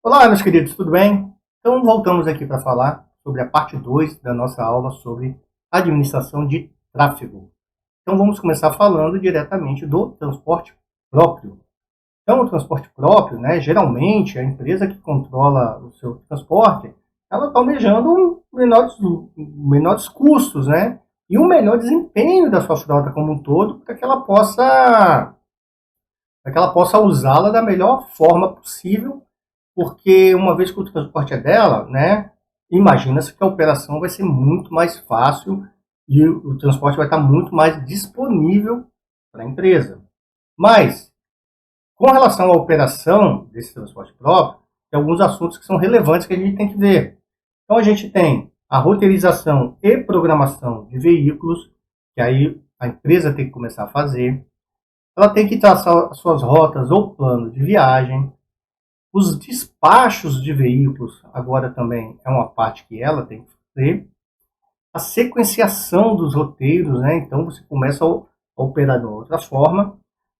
Olá, meus queridos, tudo bem? Então, voltamos aqui para falar sobre a parte 2 da nossa aula sobre administração de tráfego. Então, vamos começar falando diretamente do transporte próprio. Então, o transporte próprio, né, geralmente, a empresa que controla o seu transporte, ela está almejando menores custos, né, e um melhor desempenho da sua frota como um todo, para que ela possa usá-la da melhor forma possível, porque uma vez que o transporte é dela, né, imagina-se que a operação vai ser muito mais fácil e o transporte vai estar muito mais disponível para a empresa. Mas, com relação à operação desse transporte próprio, tem alguns assuntos que são relevantes que a gente tem que ver. Então, a gente tem a roteirização e programação de veículos, que aí a empresa tem que começar a fazer. Ela tem que traçar as suas rotas ou plano de viagem. Os despachos de veículos agora também é uma parte que ela tem que fazer. A sequenciação dos roteiros, né? Então você começa a operar de outra forma.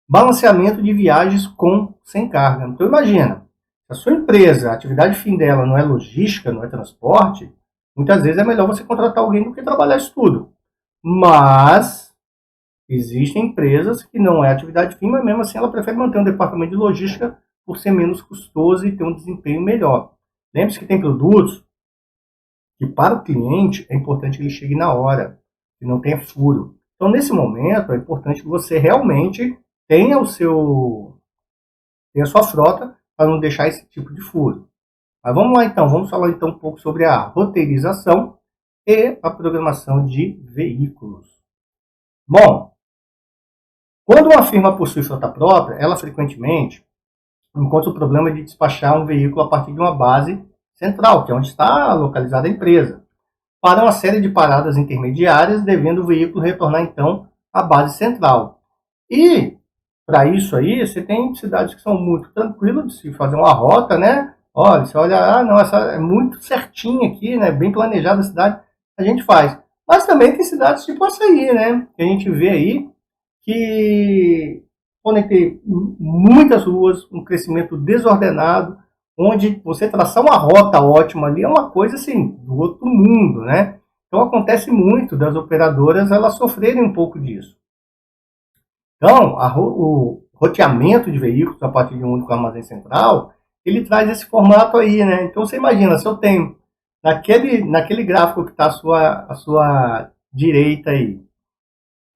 Balanceamento de viagens com sem carga. Então imagina, se a sua empresa, a atividade fim dela não é logística, não é transporte, muitas vezes é melhor você contratar alguém do que trabalhar isso tudo. Mas existem empresas que não é atividade fim, mas mesmo assim ela prefere manter um departamento de logística por ser menos custoso e ter um desempenho melhor. Lembre-se que tem produtos que para o cliente é importante que ele chegue na hora, que não tenha furo. Então, nesse momento, é importante que você realmente tenha tenha a sua frota para não deixar esse tipo de furo. Mas vamos lá então, vamos falar então um pouco sobre a roteirização e a programação de veículos. Bom, quando uma firma possui frota própria, ela frequentemente encontra o problema de despachar um veículo a partir de uma base central, que é onde está localizada a empresa, para uma série de paradas intermediárias, devendo o veículo retornar então à base central. E para isso aí, você tem cidades que são muito tranquilas de se fazer uma rota, né? Olha, você olha, não, essa é muito certinha aqui, né? Bem planejada a cidade, a gente faz. Mas também tem cidades tipo Açaí, né? Que a gente vê aí que podem ter muitas ruas, um crescimento desordenado, onde você traçar uma rota ótima ali é uma coisa assim, do outro mundo, né? Então acontece muito das operadoras elas sofrerem um pouco disso. Então, o roteamento de veículos a partir de um único armazém central, ele traz esse formato aí, né? Então você imagina, se eu tenho naquele gráfico que está à sua direita aí,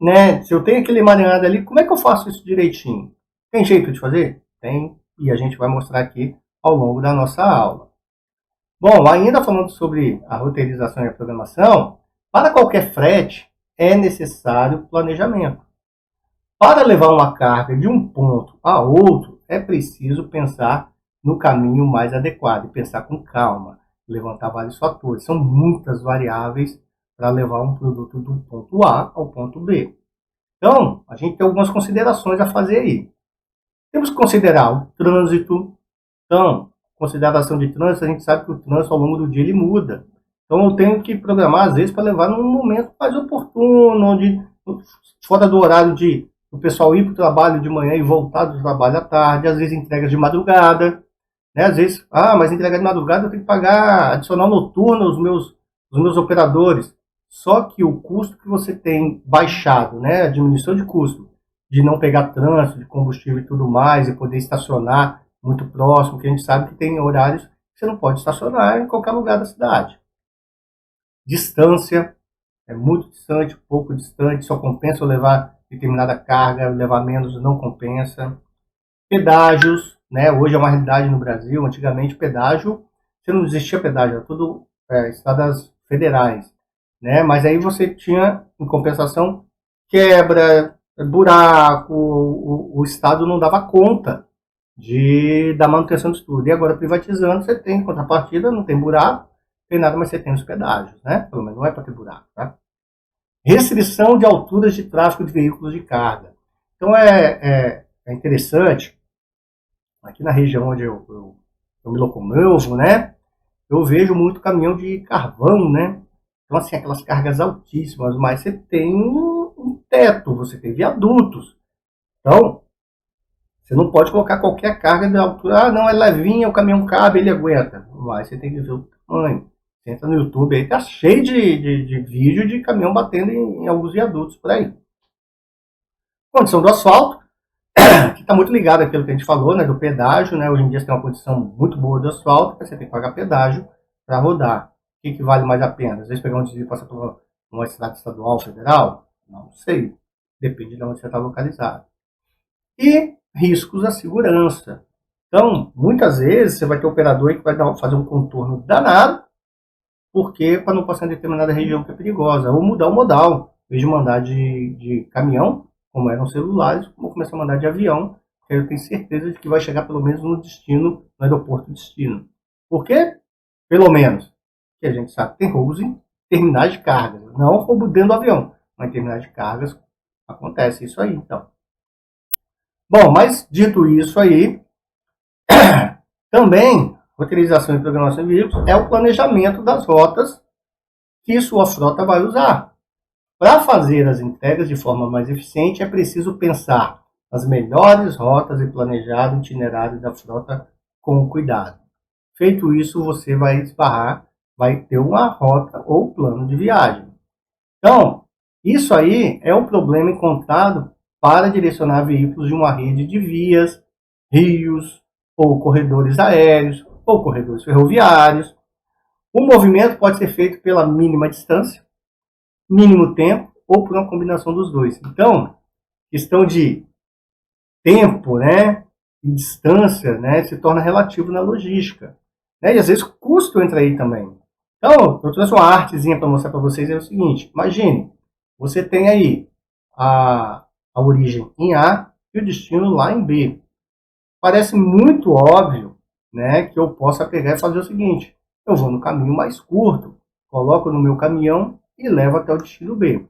né? Se eu tenho aquele emaranhado ali, como é que eu faço isso direitinho? Tem jeito de fazer? Tem, e a gente vai mostrar aqui ao longo da nossa aula. Bom, ainda falando sobre a roteirização e a programação, para qualquer frete é necessário planejamento. Para levar uma carga de um ponto a outro, é preciso pensar no caminho mais adequado e pensar com calma, levantar vários fatores. São muitas variáveis para levar um produto do ponto A ao ponto B. Então, a gente tem algumas considerações a fazer aí. Temos que considerar o trânsito. Então, consideração de trânsito, a gente sabe que o trânsito ao longo do dia ele muda. Então, eu tenho que programar, às vezes, para levar num momento mais oportuno, onde, fora do horário de o pessoal ir para o trabalho de manhã e voltar do trabalho à tarde, às vezes entregas de madrugada, né? Às vezes, mas entrega de madrugada eu tenho que pagar adicional noturno aos meus operadores. Só que o custo que você tem baixado, né? A diminuição de custo, de não pegar trânsito, de combustível e tudo mais, e poder estacionar muito próximo, que a gente sabe que tem horários que você não pode estacionar em qualquer lugar da cidade. Distância, é muito distante, pouco distante, só compensa eu levar determinada carga, levar menos não compensa. Pedágios, né? Hoje é uma realidade no Brasil, antigamente pedágio, você não existia pedágio, era tudo estradas federais, né? Mas aí você tinha, em compensação, quebra, buraco, o Estado não dava conta da manutenção disso tudo. E agora, privatizando, você tem contrapartida, não tem buraco, não tem nada, mas você tem os pedágios, né? Pelo menos não é para ter buraco, tá? Restrição de alturas de tráfego de veículos de carga. Então, é interessante, aqui na região onde eu me locomovo, né? Eu vejo muito caminhão de carvão, né? Então, assim, aquelas cargas altíssimas, mas você tem um teto, você tem viadutos. Então, Você não pode colocar qualquer carga de altura. Ah, não, é levinha, o caminhão cabe, ele aguenta. Mas você tem que ver o tamanho. Você entra no YouTube aí, tá cheio de vídeo de caminhão batendo em alguns viadutos por aí. Condição do asfalto, que está muito ligado àquilo que a gente falou, né, do pedágio, né? Hoje em dia você tem uma condição muito boa do asfalto, você tem que pagar pedágio para rodar. O que vale mais a pena? Às vezes pegar um desvio e passar por uma estrada estadual, federal? Não sei. Depende de onde você está localizado. E riscos à segurança. Então, muitas vezes você vai ter um operador que vai fazer um contorno danado, porque para não passar em determinada região que é perigosa, ou mudar o modal. Em vez de mandar de caminhão, como eram celulares, vou começar a mandar de avião, que eu tenho certeza de que vai chegar pelo menos no destino, no aeroporto destino. Por quê? Pelo menos, que a gente sabe que tem roubos em terminais de cargas. Não roubo dentro do avião, mas em terminais de cargas acontece isso aí, então. Bom, mas dito isso aí, também utilização e programação de veículos é o planejamento das rotas que sua frota vai usar. Para fazer as entregas de forma mais eficiente, é preciso pensar nas melhores rotas e planejar o itinerário da frota com cuidado. Feito isso, você vai esbarrar, vai ter uma rota ou plano de viagem. Então, isso aí é um problema encontrado para direcionar veículos de uma rede de vias, rios, ou corredores aéreos, ou corredores ferroviários. O movimento pode ser feito pela mínima distância, mínimo tempo, ou por uma combinação dos dois. Então, questão de tempo, né, e distância, né, se torna relativo na logística. Né, e às vezes o custo entra aí também. Então, eu trouxe uma artezinha para mostrar para vocês, é o seguinte, imagine, você tem aí a origem em A e o destino lá em B. Parece muito óbvio, né, que eu possa pegar e fazer o seguinte, eu vou no caminho mais curto, coloco no meu caminhão e levo até o destino B.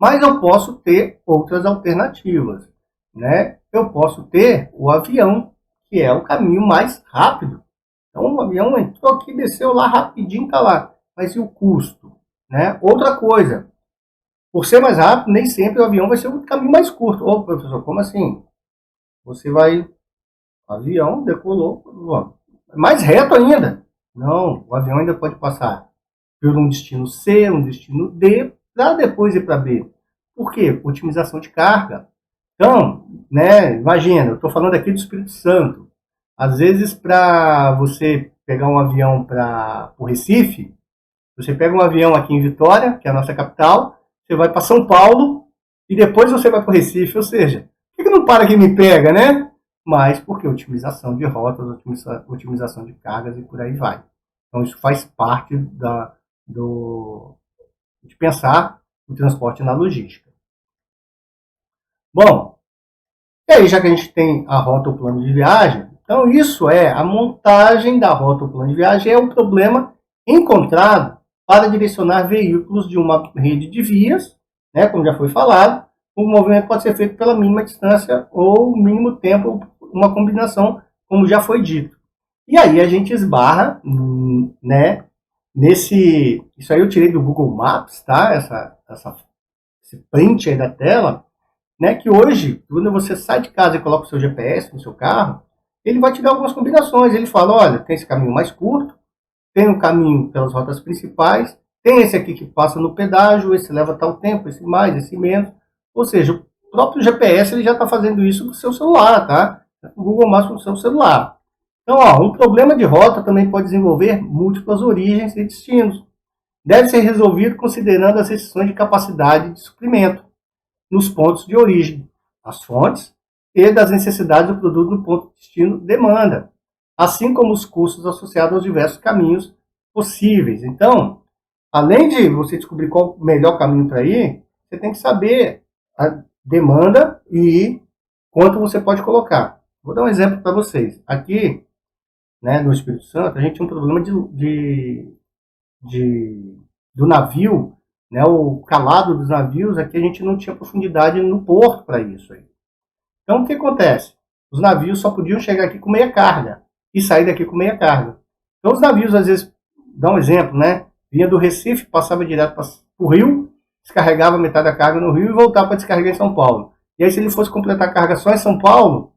Mas eu posso ter outras alternativas, né? Eu posso ter o avião, que é o caminho mais rápido. Então o avião entrou aqui, desceu lá rapidinho, tá lá. Mas e o custo, né? Outra coisa, por ser mais rápido, nem sempre o avião vai ser o caminho mais curto. Ô, professor, como assim? Você vai, o avião decolou, mais reto ainda. Não, o avião ainda pode passar por um destino C, um destino D, para depois ir para B. Por quê? Otimização de carga. Então, né, imagina, eu estou falando aqui do Espírito Santo. Às vezes, para você pegar um avião para o Recife, você pega um avião aqui em Vitória, que é a nossa capital, você vai para São Paulo e depois você vai para o Recife. Ou seja, por que não para que me pega, né? Mas porque otimização de rotas, otimização de cargas e por aí vai. Então, isso faz parte de pensar o transporte na logística. Bom, e aí já que a gente tem a rota ou plano de viagem, então isso é a montagem da rota ou plano de viagem é um problema encontrado para direcionar veículos de uma rede de vias, né, como já foi falado, o movimento pode ser feito pela mínima distância ou mínimo tempo, uma combinação, como já foi dito. E aí a gente esbarra, né, nesse... Isso aí eu tirei do Google Maps, tá? Esse print aí da tela, né? Que hoje, quando você sai de casa e coloca o seu GPS no seu carro, ele vai te dar algumas combinações. Ele fala, olha, tem esse caminho mais curto, tem um caminho pelas rotas principais, tem esse aqui que passa no pedágio, esse leva tal tempo, esse mais, esse menos. Ou seja, o próprio GPS ele já está fazendo isso no seu celular, tá? O Google Maps no seu celular. Então, ó, um problema de rota também pode desenvolver múltiplas origens e destinos. Deve ser resolvido considerando as restrições de capacidade de suprimento nos pontos de origem, as fontes e das necessidades do produto no ponto de destino demanda, assim como os custos associados aos diversos caminhos possíveis. Então, além de você descobrir qual o melhor caminho para ir, você tem que saber a demanda e quanto você pode colocar. Vou dar um exemplo para vocês. Aqui, né, no Espírito Santo, a gente tinha um problema do navio, né, o calado dos navios, aqui a gente não tinha profundidade no porto para isso aí. Então, o que acontece? Os navios só podiam chegar aqui com meia carga e sair daqui com meia carga. Então, os navios, às vezes, dá um exemplo, né? Vinha do Recife, passava direto para o Rio, descarregava metade da carga no Rio e voltava para descarregar em São Paulo. E aí, se ele fosse completar a carga só em São Paulo,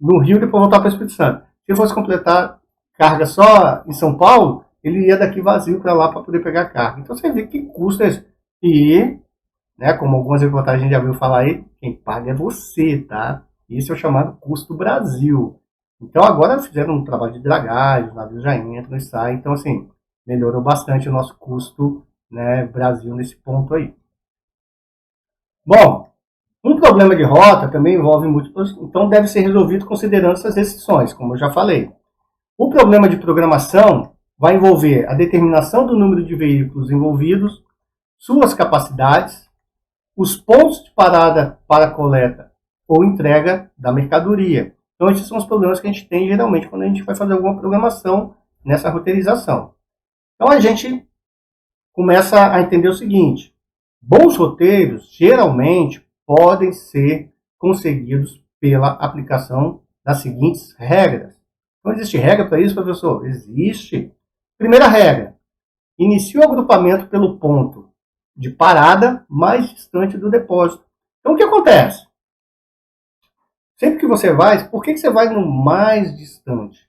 no Rio, depois voltar para o Espírito Santo. Se ele fosse completar carga só em São Paulo, ele ia daqui vazio para lá para poder pegar a carga. Então você vê que custo é esse. E, né, como algumas reportagens a gente já viu falar aí, quem paga é você, tá? Esse é o chamado custo Brasil. Então agora fizeram um trabalho de dragagem, os navios já entram e saem. Então, assim, melhorou bastante o nosso custo, né, Brasil nesse ponto aí. Bom, um problema de rota também envolve múltiplos, então deve ser resolvido considerando essas restrições, como eu já falei. O problema de programação vai envolver a determinação do número de veículos envolvidos, suas capacidades, os pontos de parada para coleta ou entrega da mercadoria. Então, esses são os problemas que a gente tem geralmente quando a gente vai fazer alguma programação nessa roteirização. Então, a gente começa a entender o seguinte: bons roteiros geralmente podem ser conseguidos pela aplicação das seguintes regras. Não existe regra para isso, professor? Existe. Primeira regra: inicie o agrupamento pelo ponto de parada mais distante do depósito. Então, o que acontece? Sempre que você vai, por que você vai no mais distante?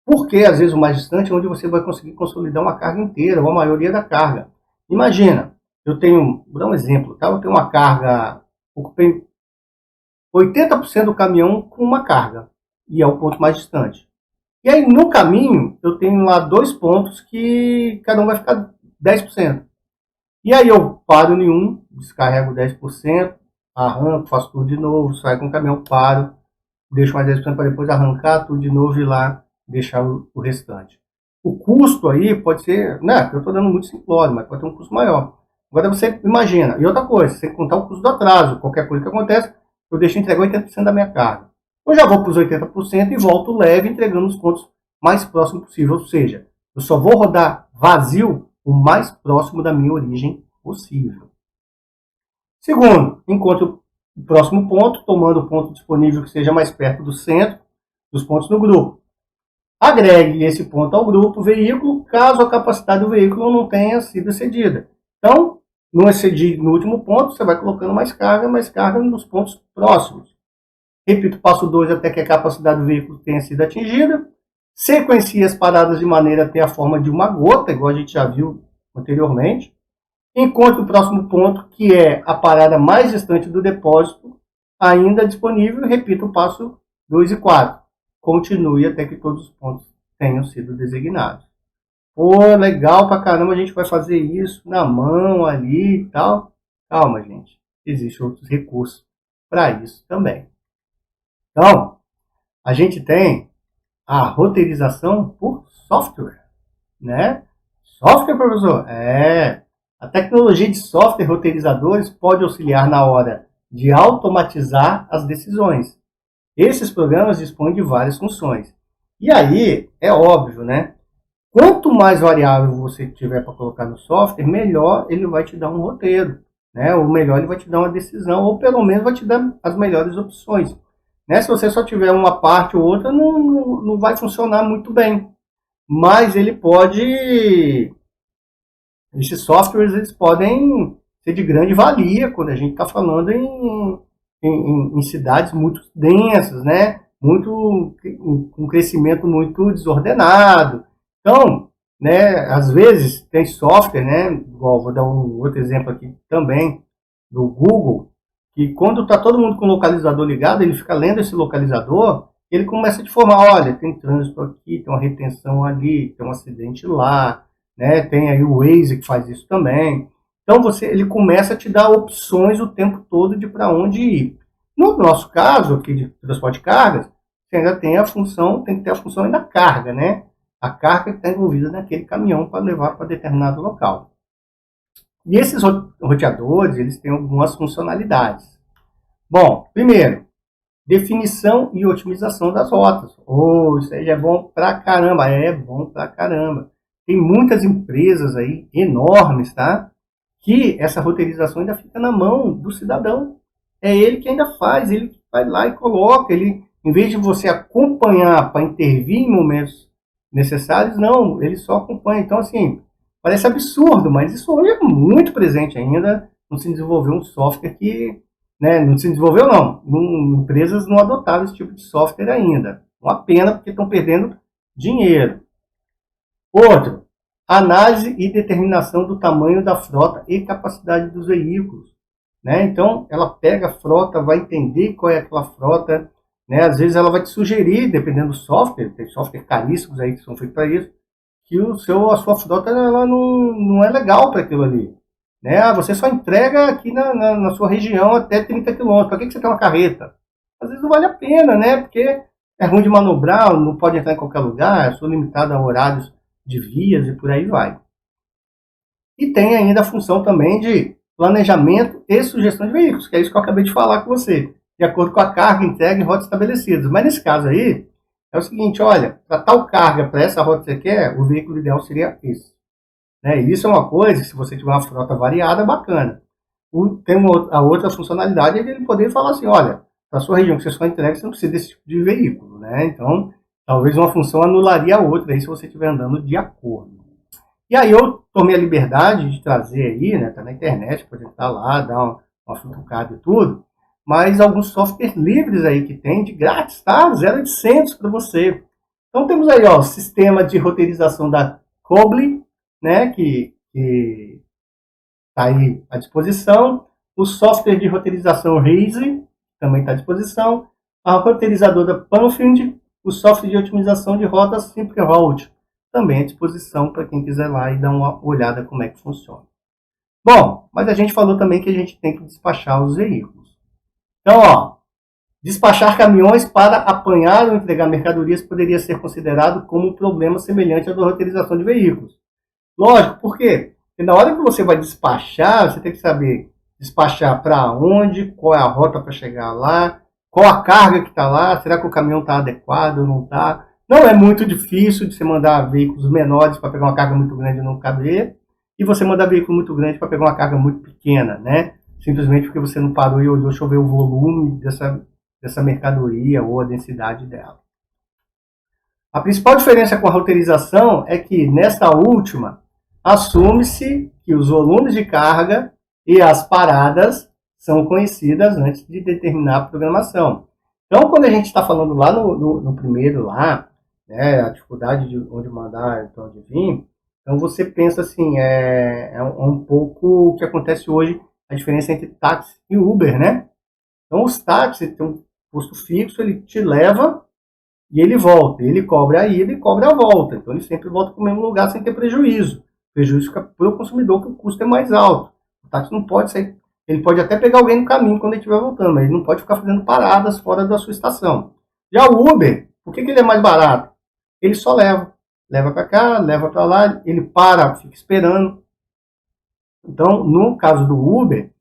Porque, às vezes, o mais distante é onde você vai conseguir consolidar uma carga inteira, ou a maioria da carga. Imagina, eu tenho, vou dar um exemplo, tá? Eu tenho uma carga, ocupei 80% do caminhão com uma carga, e é o ponto mais distante. E aí, no caminho, eu tenho lá 2 pontos que cada um vai ficar 10%. E aí eu paro em um, descarrego 10%, arranco, faço tudo de novo, saio com o caminhão, paro, deixo mais 10% para depois arrancar tudo de novo e ir lá deixar o restante. O custo aí pode ser, né, eu estou dando muito simplório, mas pode ter um custo maior. Agora você imagina, e outra coisa, você tem que contar o custo do atraso, qualquer coisa que acontece, eu deixo entregar 80% da minha carga. Eu já vou para os 80% e volto leve, entregando os pontos mais próximos possível, ou seja, eu só vou rodar vazio o mais próximo da minha origem possível. Segundo, encontre o próximo ponto, tomando o ponto disponível que seja mais perto do centro dos pontos no grupo. Agregue esse ponto ao grupo veículo, caso a capacidade do veículo não tenha sido excedida. Então, não excedi no último ponto, você vai colocando mais carga nos pontos próximos. Repito o passo 2 até que a capacidade do veículo tenha sido atingida. Sequencie as paradas de maneira a ter a forma de uma gota, igual a gente já viu anteriormente. Encontre o próximo ponto, que é a parada mais distante do depósito, ainda disponível, e repita o passo 2 e 4. Continue até que todos os pontos tenham sido designados. Pô, legal pra caramba, a gente vai fazer isso na mão ali e tal. Calma, gente. Existem outros recursos para isso também. Então, a gente tem a roteirização por software, né? Software, professor? A tecnologia de software roteirizadores pode auxiliar na hora de automatizar as decisões. Esses programas dispõem de várias funções. E aí, é óbvio, né? Quanto mais variável você tiver para colocar no software, melhor ele vai te dar um roteiro, né? Ou melhor ele vai te dar uma decisão, ou pelo menos vai te dar as melhores opções. Né? Se você só tiver uma parte ou outra, não vai funcionar muito bem. Mas ele pode... Esses softwares eles podem ser de grande valia quando a gente está falando em cidades muito densas, né? Muito, com crescimento muito desordenado. Então, né, às vezes tem software, né? Igual, vou dar um outro exemplo aqui também, do Google, que quando está todo mundo com o localizador ligado, ele fica lendo esse localizador, ele começa a te informar, olha, tem trânsito aqui, tem uma retenção ali, tem um acidente lá, né? Tem aí o Waze que faz isso também. Então ele começa a te dar opções o tempo todo de para onde ir. No nosso caso aqui de transporte de cargas, você ainda tem a função, tem que ter a função da carga, né? A carga que está envolvida naquele caminhão para levar para determinado local. E esses roteadores, eles têm algumas funcionalidades. Bom, primeiro, definição e otimização das rotas. Isso aí é bom pra caramba, é bom pra caramba. Tem muitas empresas aí, enormes, tá? Que essa roteirização ainda fica na mão do cidadão. É ele que ainda faz, ele que vai lá e coloca. Ele, em vez de você acompanhar para intervir em momentos necessários, não, ele só acompanha. Então, assim, parece absurdo, mas isso hoje é muito presente ainda. Não se desenvolveu um software que, né? Não se desenvolveu, não. Empresas não adotaram esse tipo de software ainda. Uma pena, porque estão perdendo dinheiro. Outro, análise e determinação do tamanho da frota e capacidade dos veículos, né? Então, ela pega a frota, vai entender qual é aquela frota, né? Às vezes ela vai te sugerir, dependendo do software, tem software caríssimos aí que são feitos para isso, que a sua frota ela não é legal para aquilo ali, né? Ah, você só entrega aqui na sua região até 30 quilômetros, para que você tem uma carreta? Às vezes não vale a pena, né? Porque é ruim de manobrar, não pode entrar em qualquer lugar, sou limitado a horários de vias e por aí vai. E tem ainda a função também de planejamento e sugestão de veículos, que é isso que eu acabei de falar com você, de acordo com a carga, entrega e rotas estabelecidas. Mas nesse caso aí, é o seguinte, olha, para tal carga, para essa rota que você quer, o veículo ideal seria esse. Né? E isso é uma coisa, se você tiver uma frota variada, bacana. Tem a outra funcionalidade é ele poder falar assim, olha, para a sua região que você só entrega, você não precisa desse tipo de veículo. Né? Então, talvez uma função anularia a outra aí, se você estiver andando de acordo. E aí eu tomei a liberdade de trazer aí, né, tá na internet, pode entrar lá, dar uma futucada e tudo, mas alguns softwares livres aí que tem, de grátis, tá? 0800 para você. Então temos aí, ó, o sistema de roteirização da Cobly, né, que tá aí à disposição, o software de roteirização Raise, também está à disposição, a roteirizador da Panfield, o software de otimização de rotas SimpleRoute, também à disposição para quem quiser lá e dar uma olhada como é que funciona. Bom, mas a gente falou também que a gente tem que despachar os veículos. Então, ó, despachar caminhões para apanhar ou entregar mercadorias poderia ser considerado como um problema semelhante à da roteirização de veículos. Lógico, por quê? Porque na hora que você vai despachar, você tem que saber despachar para onde, qual é a rota para chegar lá, qual a carga que está lá, será que o caminhão está adequado ou não está. Não é muito difícil de você mandar veículos menores para pegar uma carga muito grande e não caber, e você mandar veículo muito grande para pegar uma carga muito pequena, né? Simplesmente porque você não parou e olhou, deixa eu ver o volume dessa mercadoria ou a densidade dela. A principal diferença com a roteirização é que, nesta última, assume-se que os volumes de carga e as paradas são conhecidas antes de determinar a programação. Então, quando a gente está falando lá no primeiro, lá, né, a dificuldade de onde mandar, de onde vir, então você pensa assim, é um pouco o que acontece hoje, a diferença entre táxi e Uber, né? Então, os táxis têm um custo fixo, ele te leva e ele volta, ele cobra a ida e cobra a volta. Então ele sempre volta para o mesmo lugar sem ter prejuízo. O prejuízo fica para o consumidor, que o custo é mais alto. O táxi não pode sair. Ele pode até pegar alguém no caminho quando ele estiver voltando, mas ele não pode ficar fazendo paradas fora da sua estação. Já o Uber, por que ele é mais barato? Ele só leva. Leva para cá, leva para lá, ele para, fica esperando. Então, no caso do Uber,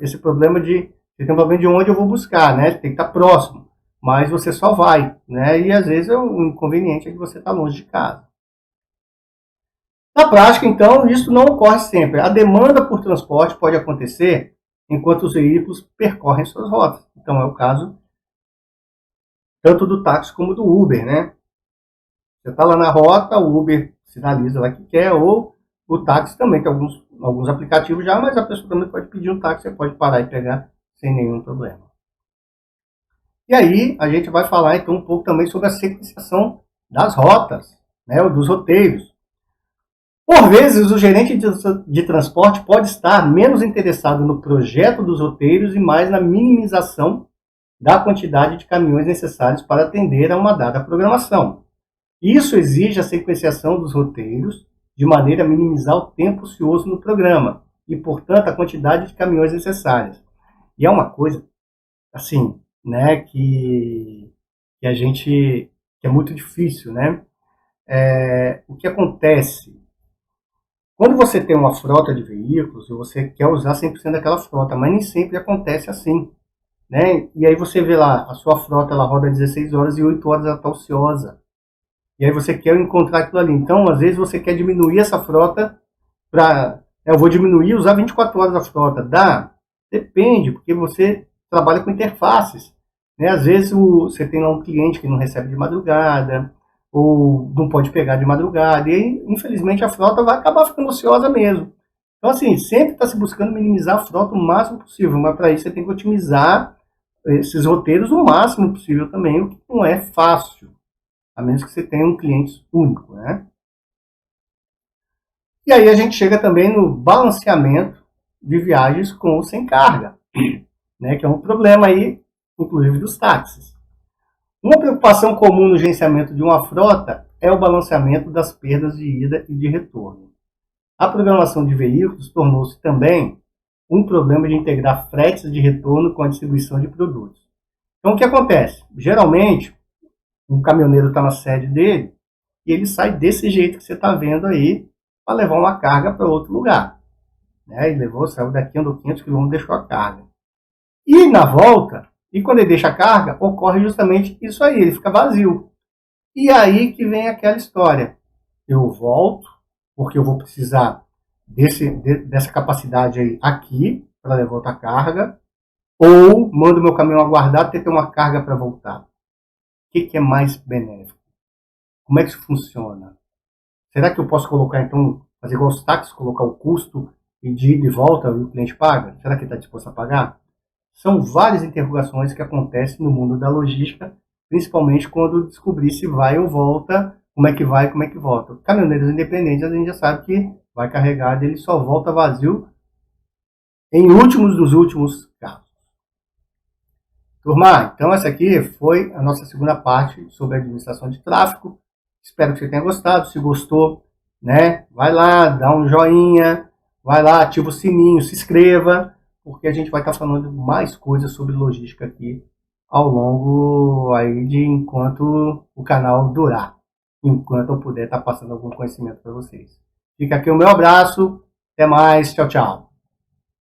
esse problema você tem um problema de onde eu vou buscar, né? Tem que estar próximo. Mas você só vai, né? E às vezes o inconveniente é que você está longe de casa. Na prática, então, isso não ocorre sempre. A demanda por transporte pode acontecer enquanto os veículos percorrem suas rotas. Então, é o caso tanto do táxi como do Uber, né? Você está lá na rota, o Uber sinaliza lá que quer, ou o táxi também, tem alguns aplicativos já, mas a pessoa também pode pedir um táxi, você pode parar e pegar sem nenhum problema. E aí, a gente vai falar então um pouco também sobre a sequenciação das rotas, né, ou dos roteiros. Por vezes, o gerente de transporte pode estar menos interessado no projeto dos roteiros e mais na minimização da quantidade de caminhões necessários para atender a uma dada programação. Isso exige a sequenciação dos roteiros de maneira a minimizar o tempo ocioso no programa e, portanto, a quantidade de caminhões necessárias. E é uma coisa, assim, né, que que é muito difícil, né? O que acontece quando você tem uma frota de veículos, você quer usar 100% daquela frota, mas nem sempre acontece assim, né? E aí você vê lá, a sua frota ela roda 16 horas e 8 horas ela está ociosa. E aí você quer encontrar aquilo ali. Então, às vezes você quer diminuir essa frota para, eu vou diminuir e usar 24 horas da frota. Dá? Depende, porque você trabalha com interfaces. Né? Às vezes você tem lá um cliente que não recebe de madrugada, ou não pode pegar de madrugada, e aí, infelizmente, a frota vai acabar ficando ociosa mesmo. Então, assim, sempre está se buscando minimizar a frota o máximo possível, mas para isso você tem que otimizar esses roteiros o máximo possível também, o que não é fácil, a menos que você tenha um cliente único, né? E aí a gente chega também no balanceamento de viagens com ou sem carga, né? Que é um problema aí, inclusive dos táxis. Uma preocupação comum no gerenciamento de uma frota é o balanceamento das perdas de ida e de retorno. A programação de veículos tornou-se também um problema de integrar fretes de retorno com a distribuição de produtos. Então, o que acontece? Geralmente, um caminhoneiro está na sede dele e ele sai desse jeito que você está vendo aí para levar uma carga para outro lugar. Né? Ele levou, saiu daqui, andou 500 quilômetros, deixou a carga. E na volta, e quando ele deixa a carga, ocorre justamente isso aí, ele fica vazio. E aí que vem aquela história. Eu volto, porque eu vou precisar dessa capacidade aí aqui, para levar outra carga, ou mando meu caminhão aguardar até ter uma carga para voltar. O que é mais benéfico? Como é que isso funciona? Será que eu posso colocar, então, fazer igual os táxis, colocar o custo e de ida e volta e o cliente paga? Será que ele está disposto a pagar? São várias interrogações que acontecem no mundo da logística, principalmente quando descobrir se vai ou volta, como é que vai e como é que volta. Caminhoneiros independentes, a gente já sabe que vai carregado, ele só volta vazio em últimos dos últimos casos. Turma, então essa aqui foi a nossa segunda parte sobre a administração de tráfego. Espero que você tenha gostado. Se gostou, né, vai lá, dá um joinha, vai lá, ativa o sininho, se inscreva, porque a gente vai estar falando mais coisas sobre logística aqui ao longo aí de enquanto o canal durar, enquanto eu puder estar passando algum conhecimento para vocês. Fica aqui o meu abraço, até mais, tchau, tchau.